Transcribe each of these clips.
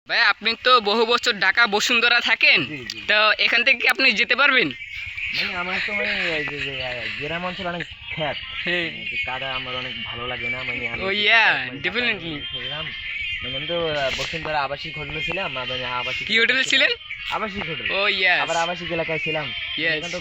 ভাই আপনি তো বহু বছর ঢাকা বসুন্ধরা থাকেন, জি, জি। তো এখান থেকে কি আপনি যেতে পারবেন? মানে আমার তো মানে এই যে গ্রাম অঞ্চল অনেক খ্যাত, হ্যাঁ। যে কাদা আমার অনেক ভালো লাগে না। মানে আমি ও যে ইয়া, মানে ঢাকা ডেফিনেটলি। ছিলাম, মানে আমি তো বসুন্ধরা আবাসিক হোটেলে ছিলাম, মানে আবাসিক কি এলাকায় হোটেলে ছিলাম। ছিলেন? আবাসিক হোটেল, ও ইয়েস, আবার আবাসিক এলাকায় ছিলাম। মানে ইয়েস। এখন তো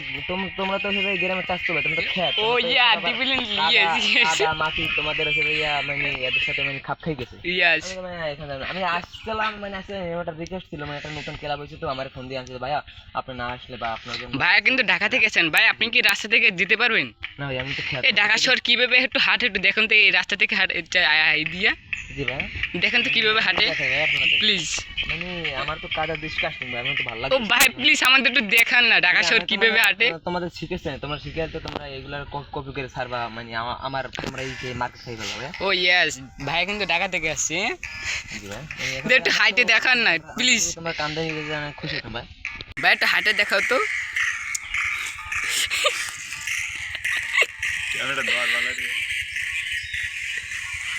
তোমরা তো সেভাবে গ্রামে চাষ করবে, তোমরা তো খ্যাত, ও তোমরা তো ইয়া, এসব আবার ডেফিনেটলি, কাদা ইয়েস, ইয়েস, কাদা মাটি তোমাদের হচ্ছে ইয়া, মানে এদের সাথে মানে খাপ খাই গেছে। ইয়েস। আমি তো মানে এখানে আমি আসছিলাম, মানে আসলে একটা রিকোয়েস্ট ছিল, মানে একটা নতুন ক্লাব হয়েছে, তো আমার ফোন দিয়ে আনছিল, ভাইয়া আপনি না আসলে বা আপনার জন্য। ভাইয়া কিন্তু ঢাকা থেকে আছেন, ভাই আপনি কি রাস্তা থেকে যেতে পারবেন? না ভাই, আমি তো খ্যাত। এই ঢাকা শহর কিভাবে একটু হাঁটে, একটু দেখুন তো এই রাস্তা থেকে হাঁটে দিয়া জি ভাই, দেখেন তো কিভাবে হাঁটে, দেখাই ভাই আপনাদের। প্লিজ। মানে আমার তো কাদা ডিসকাস্টিং ভাই, আমার তো ভালো ও লাগছে। ভাই প্লিজ আমাদের একটু দেখান না ঢাকা শহর কিভাবে হাঁটে। তোমাদের শিখেছে, তোমরা শিখে তো তোমরা এগুলার কপি করে ছাড়বা, মানে আমার তোমরা এই যে মার্কেট খাই ফেলবা ভাই। ও ইয়েস, ভাই কিন্তু ঢাকা থেকে আসছে, হ্যাঁ? জি ভাই, একটু হাইটে দেখান না প্লিজ। তোমরা কান্দে নিয়ে যান, খুশি হতাম ভাই। ভাই একটু হাইটে দেখাও তো।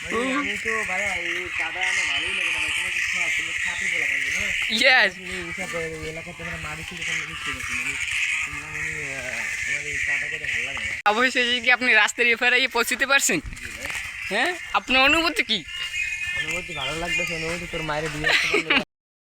মানে আমি তো ভাই এই কাদা আমার ভালোই লাগে না ভাই, তোমার কি খারাপ, তুমি খাতি বলা কেন না? ইয়েস। এই হিসাব এলাকাতে তোমরা মারি ছিল কোনো কিছু করছি, মানে তোমরা মানে আমার এই কাদা করে ভালো লাগে না। অবশ্যই কি আপনি রাস্তার এফআইআর পৌঁছতে পারছেন? জি ভাই, হ্যাঁ, আপনার অনুভূতি কি? অনুভূতি ভালো লাগতেছে, অনুভূতি তোর মায়ের বিয়ে